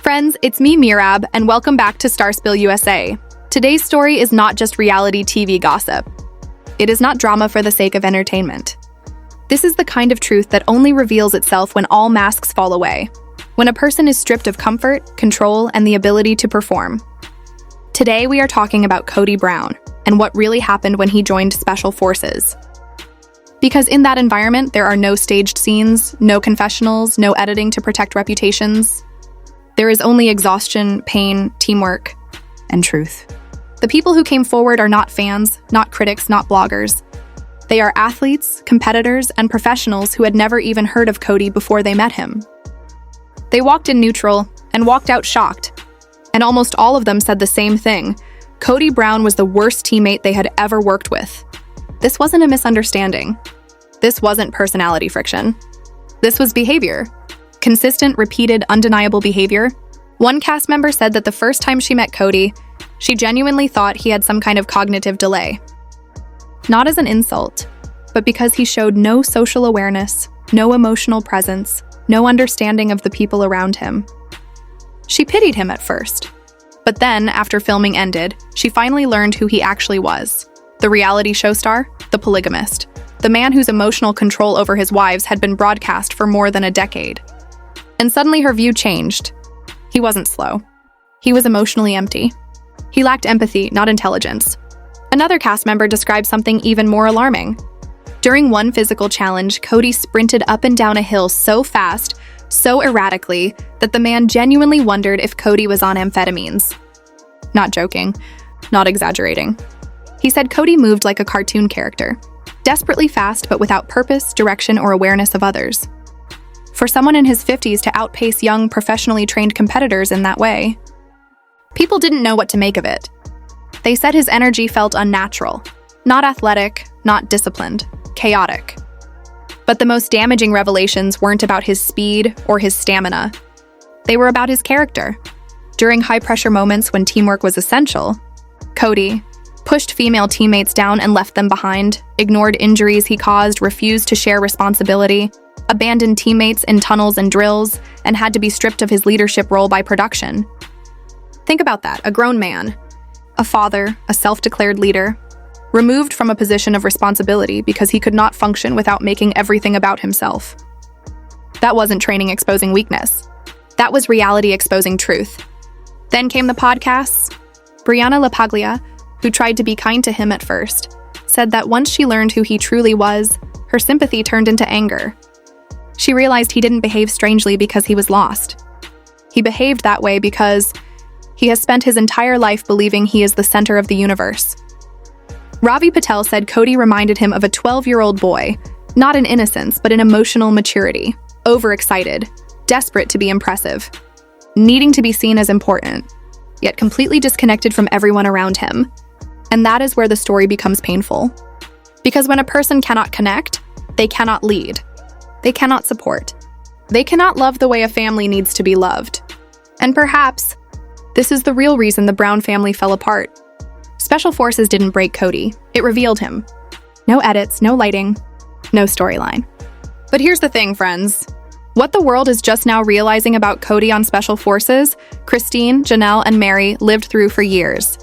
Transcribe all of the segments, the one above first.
Friends, it's me, Meerab, and welcome back to Starspill USA. Today's story is not just reality TV gossip. It is not drama for the sake of entertainment. This is the kind of truth that only reveals itself when all masks fall away, when a person is stripped of comfort, control, and the ability to perform. Today, we are talking about Kody Brown and what really happened when he joined Special Forces. Because in that environment, there are no staged scenes, no confessionals, no editing to protect reputations. There is only exhaustion, pain, teamwork, and truth. The people who came forward are not fans, not critics, not bloggers. They are athletes, competitors, and professionals who had never even heard of Kody before they met him. They walked in neutral and walked out shocked. And almost all of them said the same thing. Kody Brown was the worst teammate they had ever worked with. This wasn't a misunderstanding. This wasn't personality friction. This was behavior. Consistent, repeated, undeniable behavior. One cast member said that the first time she met Kody, she genuinely thought he had some kind of cognitive delay. Not as an insult, but because he showed no social awareness, no emotional presence, no understanding of the people around him. She pitied him at first. But then, after filming ended, she finally learned who he actually was. The reality show star, the polygamist, the man whose emotional control over his wives had been broadcast for more than a decade. And suddenly her view changed. He wasn't slow. He was emotionally empty. He lacked empathy, not intelligence. Another cast member described something even more alarming. During one physical challenge, Kody sprinted up and down a hill so fast, so erratically, that the man genuinely wondered if Kody was on amphetamines. Not joking, not exaggerating. He said Kody moved like a cartoon character, desperately fast but without purpose, direction, or awareness of others. For someone in his 50s to outpace young, professionally trained competitors in that way, people didn't know what to make of it. They said his energy felt unnatural, not athletic, not disciplined, chaotic. But the most damaging revelations weren't about his speed or his stamina. They were about his character. During high-pressure moments when teamwork was essential, Kody pushed female teammates down and left them behind, ignored injuries he caused, refused to share responsibility, abandoned teammates in tunnels and drills, and had to be stripped of his leadership role by production. Think about that, a grown man, a father, a self-declared leader, removed from a position of responsibility because he could not function without making everything about himself. That wasn't training exposing weakness. That was reality exposing truth. Then came the podcasts. Brianna LaPaglia, who tried to be kind to him at first, said that once she learned who he truly was, her sympathy turned into anger. She realized he didn't behave strangely because he was lost. He behaved that way because he has spent his entire life believing he is the center of the universe. Ravi Patel said Kody reminded him of a 12-year-old boy, not in innocence, but in emotional maturity, overexcited, desperate to be impressive, needing to be seen as important, yet completely disconnected from everyone around him. And that is where the story becomes painful. Because when a person cannot connect, they cannot lead. They cannot support. They cannot love the way a family needs to be loved. And perhaps this is the real reason the Brown family fell apart. Special Forces didn't break Kody. It revealed him. No edits, no lighting, no storyline. But here's the thing, friends. What the world is just now realizing about Kody on Special Forces, Christine, Janelle, and Mary lived through for years.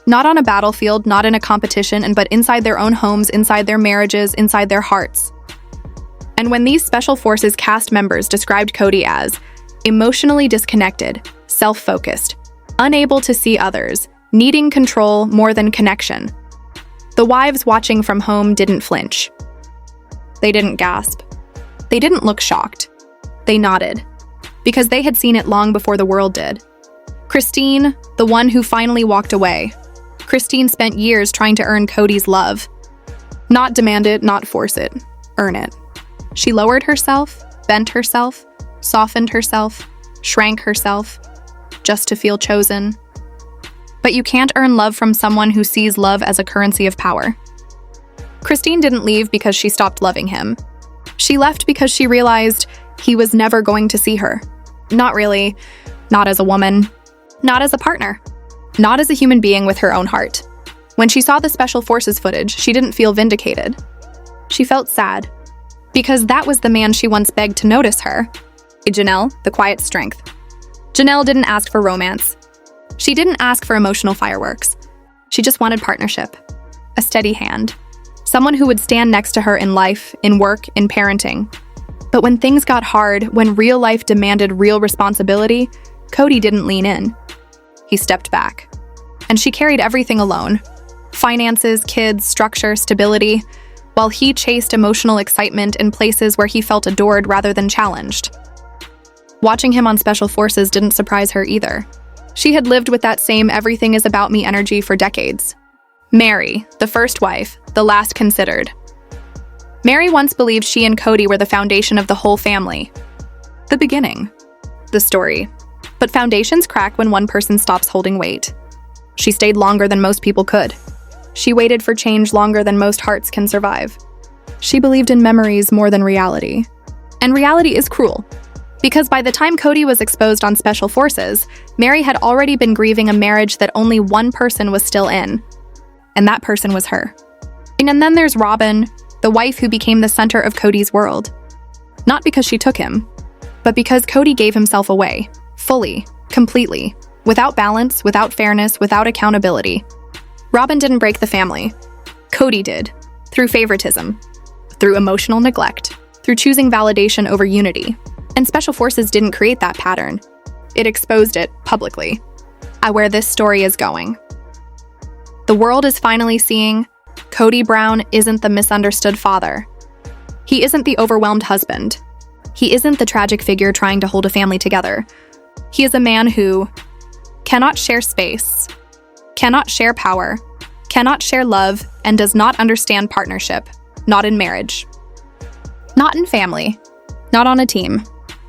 Not on a battlefield, not in a competition, but inside their own homes, inside their marriages, inside their hearts. And when these Special Forces cast members described Kody as emotionally disconnected, self-focused, unable to see others, needing control more than connection, the wives watching from home didn't flinch. They didn't gasp. They didn't look shocked. They nodded, because they had seen it long before the world did. Christine, the one who finally walked away. Christine spent years trying to earn Kody's love. Not demand it, not force it. Earn it. She lowered herself, bent herself, softened herself, shrank herself, just to feel chosen. But you can't earn love from someone who sees love as a currency of power. Christine didn't leave because she stopped loving him. She left because she realized he was never going to see her. Not really. Not as a woman. Not as a partner. Not as a human being with her own heart. When she saw the Special Forces footage, she didn't feel vindicated. She felt sad. Because that was the man she once begged to notice her. Janelle, the quiet strength. Janelle didn't ask for romance. She didn't ask for emotional fireworks. She just wanted partnership, a steady hand, someone who would stand next to her in life, in work, in parenting. But when things got hard, when real life demanded real responsibility, Kody didn't lean in. He stepped back. And she carried everything alone. Finances, kids, structure, stability, while he chased emotional excitement in places where he felt adored rather than challenged. Watching him on Special Forces didn't surprise her either. She had lived with that same everything is about me energy for decades. Mary, the first wife, the last considered. Mary once believed she and Kody were the foundation of the whole family. The beginning. The story. But foundations crack when one person stops holding weight. She stayed longer than most people could. She waited for change longer than most hearts can survive. She believed in memories more than reality. And reality is cruel. Because by the time Kody was exposed on Special Forces, Mary had already been grieving a marriage that only one person was still in. And that person was her. And then there's Robin, the wife who became the center of Kody's world. Not because she took him, but because Kody gave himself away, fully, completely, without balance, without fairness, without accountability. Robin didn't break the family. Kody did, through favoritism, through emotional neglect, through choosing validation over unity. And Special Forces didn't create that pattern. It exposed it publicly. Where this story is going. The world is finally seeing Kody Brown isn't the misunderstood father. He isn't the overwhelmed husband. He isn't the tragic figure trying to hold a family together. He is a man who cannot share space, cannot share power, cannot share love, and does not understand partnership, not in marriage, not in family, not on a team,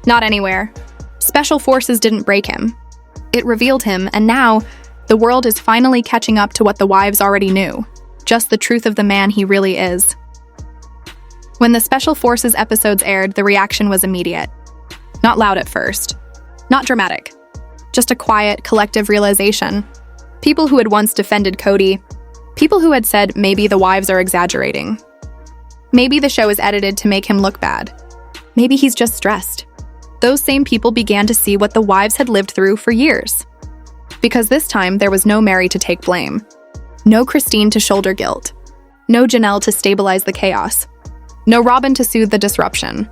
not anywhere. Special Forces didn't break him. It revealed him, and now the world is finally catching up to what the wives already knew, just the truth of the man he really is. When the Special Forces episodes aired, the reaction was immediate. Not loud at first. Not dramatic. Just a quiet, collective realization. People who had once defended Kody. People who had said maybe the wives are exaggerating. Maybe the show is edited to make him look bad. Maybe he's just stressed. Those same people began to see what the wives had lived through for years. Because this time, there was no Mary to take blame. No Christine to shoulder guilt. No Janelle to stabilize the chaos. No Robin to soothe the disruption.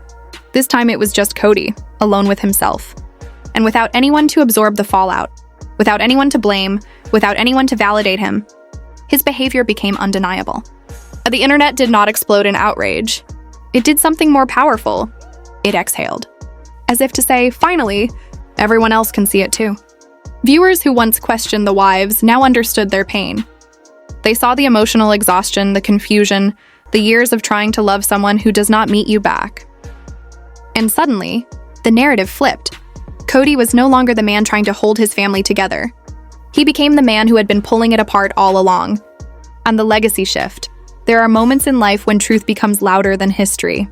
This time it was just Kody, alone with himself. And without anyone to absorb the fallout, without anyone to blame, without anyone to validate him, his behavior became undeniable. The internet did not explode in outrage. It did something more powerful. It exhaled. As if to say, finally, everyone else can see it too. Viewers who once questioned the wives now understood their pain. They saw the emotional exhaustion, the confusion, the years of trying to love someone who does not meet you back. And suddenly, the narrative flipped. Kody was no longer the man trying to hold his family together. He became the man who had been pulling it apart all along. And the legacy shift. There are moments in life when truth becomes louder than history.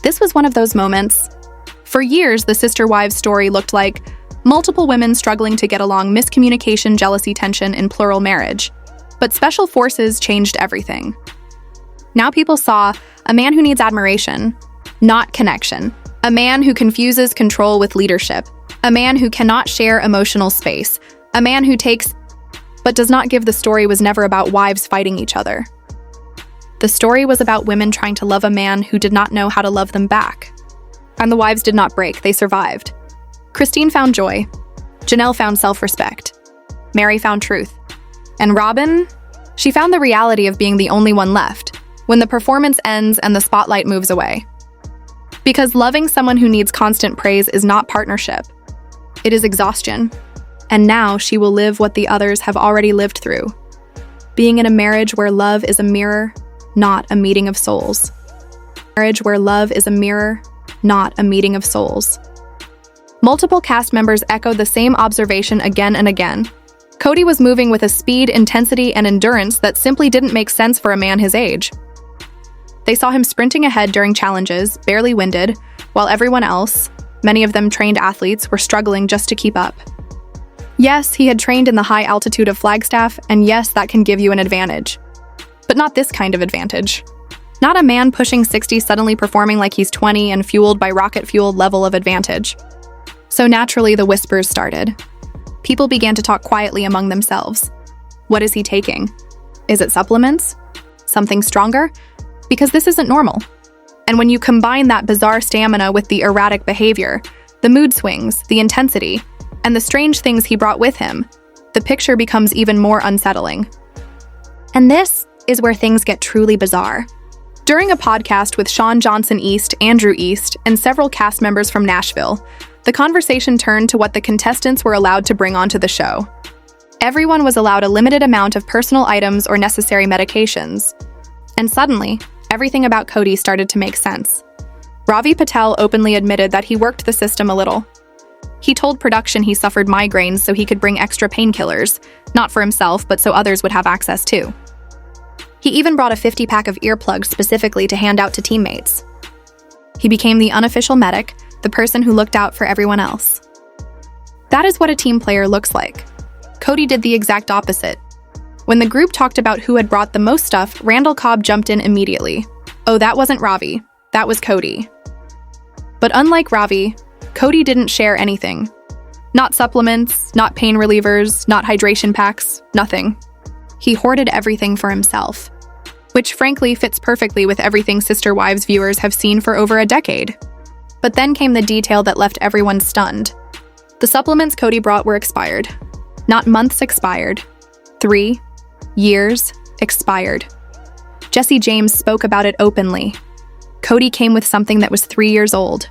This was one of those moments. For years, the sister wives story looked like multiple women struggling to get along, miscommunication, jealousy, tension in plural marriage. But Special Forces changed everything. Now people saw a man who needs admiration, not connection. A man who confuses control with leadership. A man who cannot share emotional space. A man who takes but does not give. The story was never about wives fighting each other. The story was about women trying to love a man who did not know how to love them back. And the wives did not break, they survived. Christine found joy. Janelle found self-respect. Mary found truth. And Robin? She found the reality of being the only one left, when the performance ends and the spotlight moves away. Because loving someone who needs constant praise is not partnership. It is exhaustion. And now she will live what the others have already lived through. Being in a marriage where love is a mirror, not a meeting of souls. Marriage where love is a mirror, not a meeting of souls. Multiple cast members echoed the same observation again and again. Kody was moving with a speed, intensity, and endurance that simply didn't make sense for a man his age. They saw him sprinting ahead during challenges, barely winded, while everyone else, many of them trained athletes, were struggling just to keep up. Yes, he had trained in the high altitude of Flagstaff, and yes, that can give you an advantage. But not this kind of advantage. Not a man pushing 60 suddenly performing like he's 20 and fueled by rocket-fueled level of advantage. So naturally, the whispers started. People began to talk quietly among themselves. What is he taking? Is it supplements? Something stronger? Because this isn't normal. And when you combine that bizarre stamina with the erratic behavior, the mood swings, the intensity, and the strange things he brought with him, the picture becomes even more unsettling. And this is where things get truly bizarre. During a podcast with Shawn Johnson East, Andrew East, and several cast members from Nashville, the conversation turned to what the contestants were allowed to bring onto the show. Everyone was allowed a limited amount of personal items or necessary medications. And suddenly, everything about Kody started to make sense. Ravi Patel openly admitted that he worked the system a little. He told production he suffered migraines so he could bring extra painkillers, not for himself, but so others would have access too. He even brought a 50-pack of earplugs specifically to hand out to teammates. He became the unofficial medic, the person who looked out for everyone else. That is what a team player looks like. Kody did the exact opposite. When the group talked about who had brought the most stuff, Randall Cobb jumped in immediately. Oh, that wasn't Ravi. That was Kody. But unlike Ravi, Kody didn't share anything. Not supplements, not pain relievers, not hydration packs, nothing. He hoarded everything for himself, which frankly fits perfectly with everything Sister Wives viewers have seen for over a decade. But then came the detail that left everyone stunned. The supplements Kody brought were expired. Not months expired. 3 years expired. Jesse James spoke about it openly. Kody came with something that was 3 years old,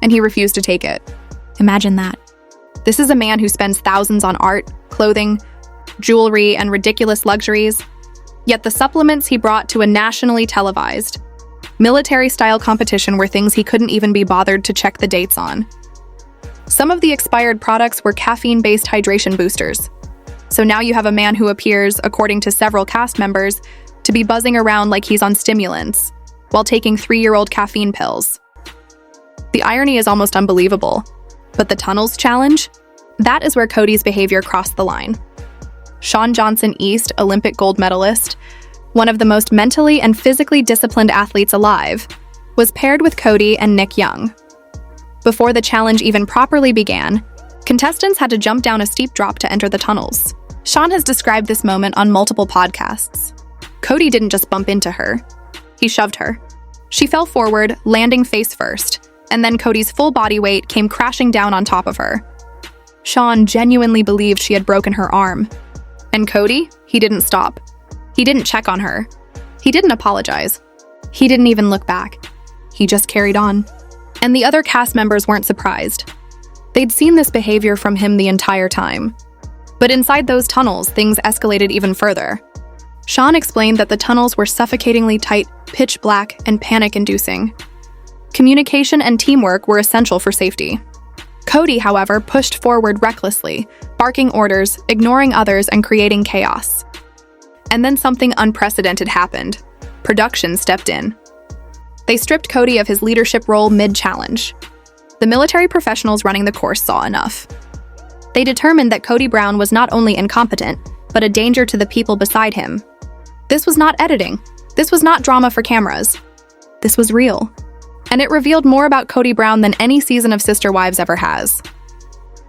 and he refused to take it. Imagine that. This is a man who spends thousands on art, clothing, jewelry, and ridiculous luxuries. Yet the supplements he brought to a nationally televised, military-style competition were things he couldn't even be bothered to check the dates on. Some of the expired products were caffeine-based hydration boosters. So now you have a man who appears, according to several cast members, to be buzzing around like he's on stimulants, while taking 3-year-old caffeine pills. The irony is almost unbelievable. But the tunnels challenge? That is where Kody's behavior crossed the line. Shawn Johnson East, Olympic gold medalist, one of the most mentally and physically disciplined athletes alive, was paired with Kody and Nick Young. Before the challenge even properly began, contestants had to jump down a steep drop to enter the tunnels. Shawn has described this moment on multiple podcasts. Kody didn't just bump into her. He shoved her. She fell forward, landing face first, and then Kody's full body weight came crashing down on top of her. Shawn genuinely believed she had broken her arm. And Kody? He didn't stop. He didn't check on her. He didn't apologize. He didn't even look back. He just carried on. And the other cast members weren't surprised. They'd seen this behavior from him the entire time. But inside those tunnels, things escalated even further. Shawn explained that the tunnels were suffocatingly tight, pitch black, and panic-inducing. Communication and teamwork were essential for safety. Kody, however, pushed forward recklessly, barking orders, ignoring others, and creating chaos. And then something unprecedented happened. Production stepped in. They stripped Kody of his leadership role mid-challenge. The military professionals running the course saw enough. They determined that Kody Brown was not only incompetent, but a danger to the people beside him. This was not editing. This was not drama for cameras. This was real. And it revealed more about Kody Brown than any season of Sister Wives ever has.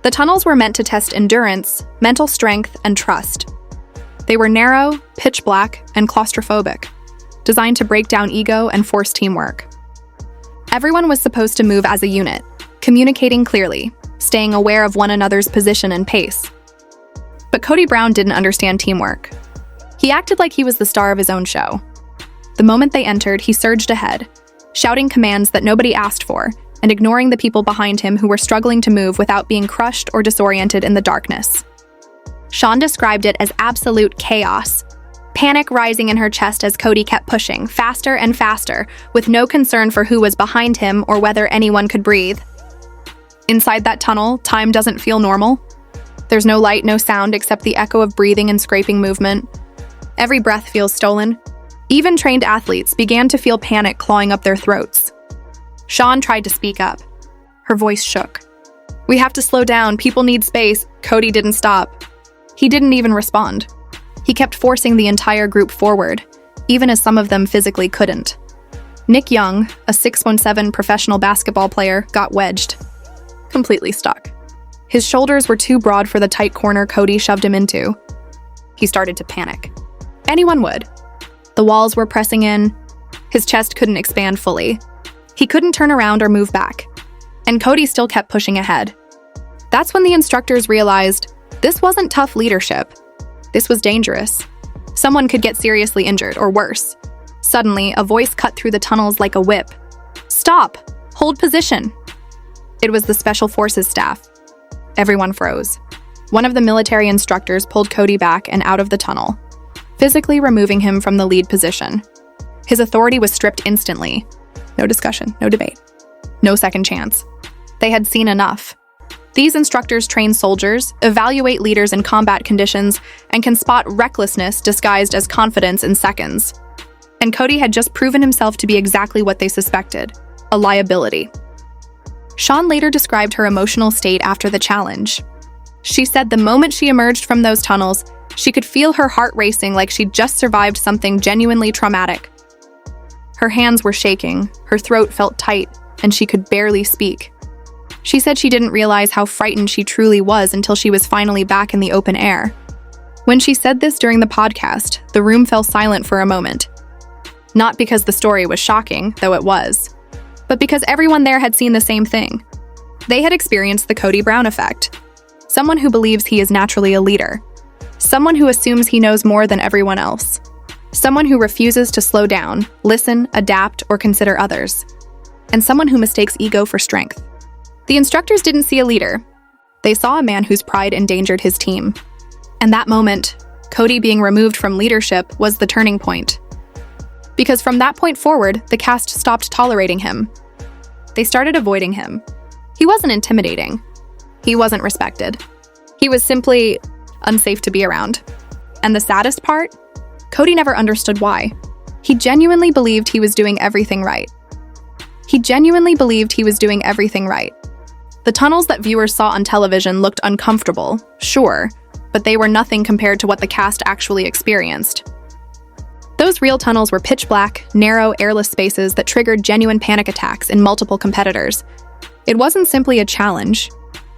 The tunnels were meant to test endurance, mental strength, and trust. They were narrow, pitch black, and claustrophobic, designed to break down ego and force teamwork. Everyone was supposed to move as a unit, communicating clearly, staying aware of one another's position and pace. But Kody Brown didn't understand teamwork. He acted like he was the star of his own show. The moment they entered, he surged ahead, shouting commands that nobody asked for, and ignoring the people behind him who were struggling to move without being crushed or disoriented in the darkness. Shawn described it as absolute chaos, panic rising in her chest as Kody kept pushing, faster and faster, with no concern for who was behind him or whether anyone could breathe. Inside that tunnel, time doesn't feel normal. There's no light, no sound except the echo of breathing and scraping movement. Every breath feels stolen. Even trained athletes began to feel panic clawing up their throats. Shawn tried to speak up. Her voice shook. "We have to slow down. People need space." Kody didn't stop. He didn't even respond. He kept forcing the entire group forward, even as some of them physically couldn't. Nick Young, a 6'17" professional basketball player, got wedged. completely stuck. His shoulders were too broad for the tight corner Kody shoved him into. He started to panic. Anyone would. The walls were pressing in. His chest couldn't expand fully. He couldn't turn around or move back. And Kody still kept pushing ahead. That's when the instructors realized this wasn't tough leadership. This was dangerous. Someone could get seriously injured, or worse. Suddenly, a voice cut through the tunnels like a whip. "Stop! Hold position!" It was the Special Forces staff. Everyone froze. One of the military instructors pulled Kody back and out of the tunnel, physically removing him from the lead position. His authority was stripped instantly. No discussion, no debate, no second chance. They had seen enough. These instructors train soldiers, evaluate leaders in combat conditions, and can spot recklessness disguised as confidence in seconds. And Kody had just proven himself to be exactly what they suspected, a liability. Shawn later described her emotional state after the challenge. She said the moment she emerged from those tunnels, she could feel her heart racing like she'd just survived something genuinely traumatic. Her hands were shaking, her throat felt tight, and she could barely speak. She said she didn't realize how frightened she truly was until she was finally back in the open air. When she said this during the podcast, the room fell silent for a moment. Not because the story was shocking, though it was, but because everyone there had seen the same thing. They had experienced the Kody Brown effect. Someone who believes he is naturally a leader. Someone who assumes he knows more than everyone else. Someone who refuses to slow down, listen, adapt, or consider others. And someone who mistakes ego for strength. The instructors didn't see a leader. They saw a man whose pride endangered his team. And that moment, Kody being removed from leadership was the turning point. Because from that point forward, the cast stopped tolerating him. They started avoiding him. He wasn't intimidating. He wasn't respected. He was simply unsafe to be around. And the saddest part? Kody never understood why. He genuinely believed he was doing everything right. He genuinely believed he was doing everything right. The tunnels that viewers saw on television looked uncomfortable, sure, but they were nothing compared to what the cast actually experienced. Those real tunnels were pitch black, narrow, airless spaces that triggered genuine panic attacks in multiple competitors. It wasn't simply a challenge.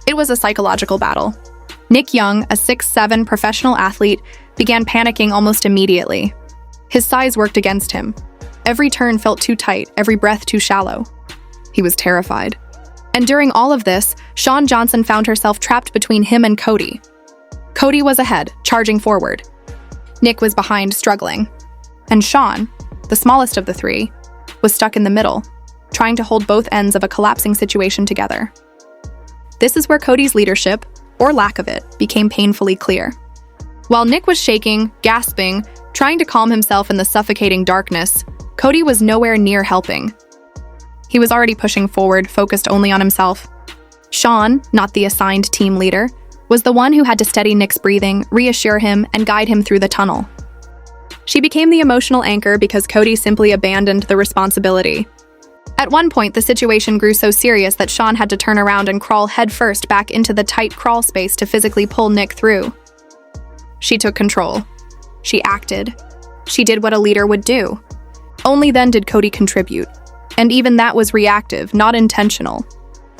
It was a psychological battle. Nick Young, a 6'7" professional athlete, began panicking almost immediately. His size worked against him. Every turn felt too tight, every breath too shallow. He was terrified. And during all of this, Shawn Johnson found herself trapped between him and Kody. Kody was ahead, charging forward. Nick was behind, struggling. And Shawn, the smallest of the three, was stuck in the middle, trying to hold both ends of a collapsing situation together. This is where Kody's leadership, or lack of it, became painfully clear. While Nick was shaking, gasping, trying to calm himself in the suffocating darkness, Kody was nowhere near helping. He was already pushing forward, focused only on himself. Shawn, not the assigned team leader, was the one who had to steady Nick's breathing, reassure him, and guide him through the tunnel. She became the emotional anchor because Kody simply abandoned the responsibility. At one point, the situation grew so serious that Shawn had to turn around and crawl headfirst back into the tight crawl space to physically pull Nick through. She took control. She acted. She did what a leader would do. Only then did Kody contribute. And even that was reactive, not intentional.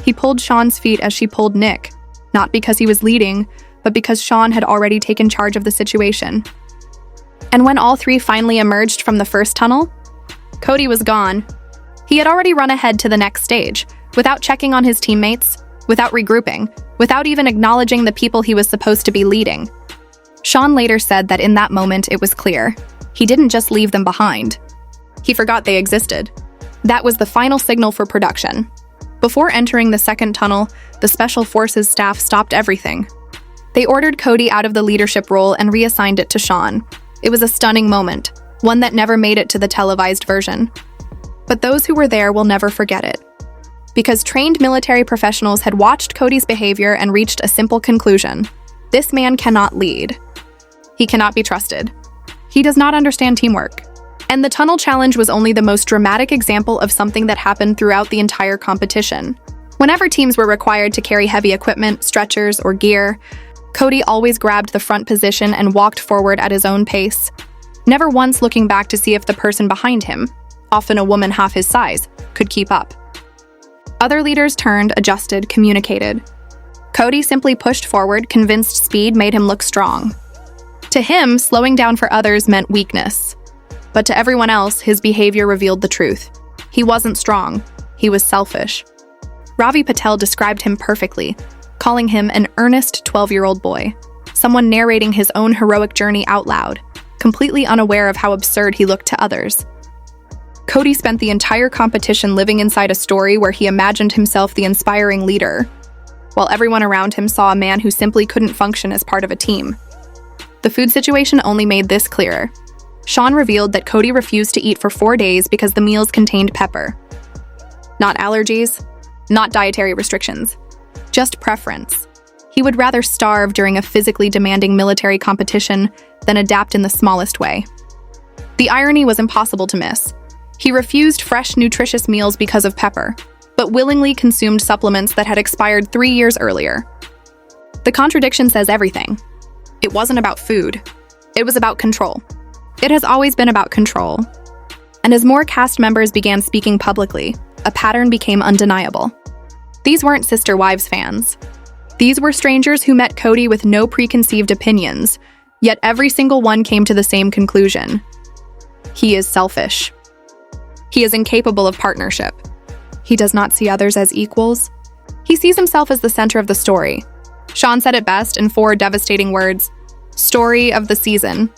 He pulled Shawn's feet as she pulled Nick, not because he was leading, but because Shawn had already taken charge of the situation. And when all three finally emerged from the first tunnel, Kody was gone. He had already run ahead to the next stage, without checking on his teammates, without regrouping, without even acknowledging the people he was supposed to be leading. Shawn later said that in that moment it was clear. He didn't just leave them behind. He forgot they existed. That was the final signal for production. Before entering the second tunnel, the Special Forces staff stopped everything. They ordered Kody out of the leadership role and reassigned it to Shawn. It was a stunning moment, one that never made it to the televised version. But those who were there will never forget it. Because trained military professionals had watched Kody's behavior and reached a simple conclusion. This man cannot lead. He cannot be trusted. He does not understand teamwork. And the tunnel challenge was only the most dramatic example of something that happened throughout the entire competition. Whenever teams were required to carry heavy equipment, stretchers, or gear, Kody always grabbed the front position and walked forward at his own pace, never once looking back to see if the person behind him, often a woman half his size, could keep up. Other leaders turned, adjusted, communicated. Kody simply pushed forward, convinced speed made him look strong. To him, slowing down for others meant weakness. But to everyone else, his behavior revealed the truth. He wasn't strong. He was selfish. Ravi Patel described him perfectly, calling him an earnest 12-year-old boy, someone narrating his own heroic journey out loud, completely unaware of how absurd he looked to others. Kody spent the entire competition living inside a story where he imagined himself the inspiring leader, while everyone around him saw a man who simply couldn't function as part of a team. The food situation only made this clearer. Shawn revealed that Kody refused to eat for 4 days because the meals contained pepper. Not allergies, not dietary restrictions, just preference. He would rather starve during a physically demanding military competition than adapt in the smallest way. The irony was impossible to miss. He refused fresh, nutritious meals because of pepper, but willingly consumed supplements that had expired 3 years earlier. The contradiction says everything. It wasn't about food. It was about control. It has always been about control. And as more cast members began speaking publicly, a pattern became undeniable. These weren't Sister Wives fans. These were strangers who met Kody with no preconceived opinions, yet every single one came to the same conclusion. He is selfish. He is incapable of partnership. He does not see others as equals. He sees himself as the center of the story. Shawn said it best in 4 devastating words: story of the season.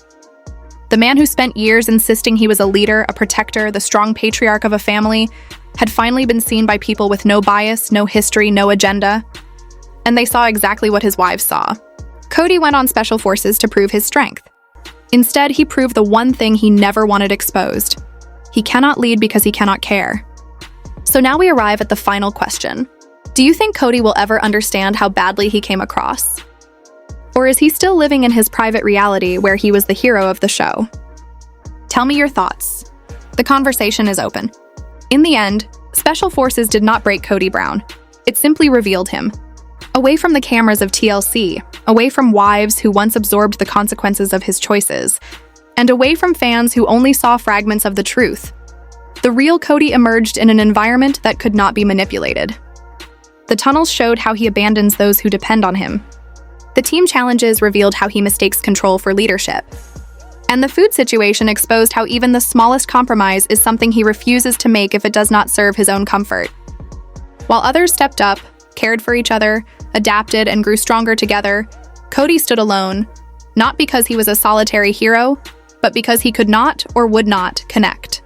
The man who spent years insisting he was a leader, a protector, the strong patriarch of a family, had finally been seen by people with no bias, no history, no agenda. And they saw exactly what his wives saw. Kody went on special forces to prove his strength. Instead, he proved the one thing he never wanted exposed. He cannot lead because he cannot care. So now we arrive at the final question. Do you think Kody will ever understand how badly he came across? Or is he still living in his private reality where he was the hero of the show? Tell me your thoughts. The conversation is open. In the end, Special Forces did not break Kody Brown. It simply revealed him. Away from the cameras of TLC, away from wives who once absorbed the consequences of his choices, and away from fans who only saw fragments of the truth, the real Kody emerged in an environment that could not be manipulated. The tunnels showed how he abandons those who depend on him. The team challenges revealed how he mistakes control for leadership. And the food situation exposed how even the smallest compromise is something he refuses to make if it does not serve his own comfort. While others stepped up, cared for each other, adapted, and grew stronger together, Kody stood alone, not because he was a solitary hero, but because he could not or would not connect.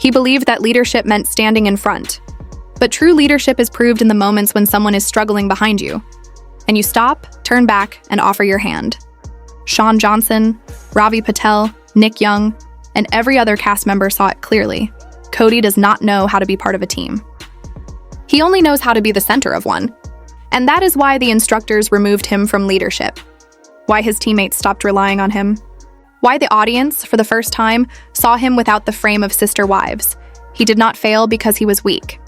He believed that leadership meant standing in front. But true leadership is proved in the moments when someone is struggling behind you, and you stop, turn back, and offer your hand. Shawn Johnson, Ravi Patel, Nick Young, and every other cast member saw it clearly. Kody does not know how to be part of a team. He only knows how to be the center of one. And that is why the instructors removed him from leadership. Why his teammates stopped relying on him. Why the audience, for the first time, saw him without the frame of Sister Wives. He did not fail because he was weak.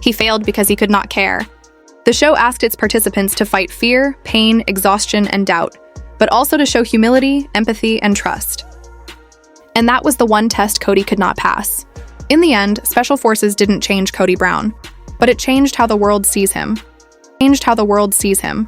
He failed because he could not care. The show asked its participants to fight fear, pain, exhaustion, and doubt, but also to show humility, empathy, and trust. And that was the one test Kody could not pass. In the end, Special Forces didn't change Kody Brown, but it changed how the world sees him. Changed how the world sees him.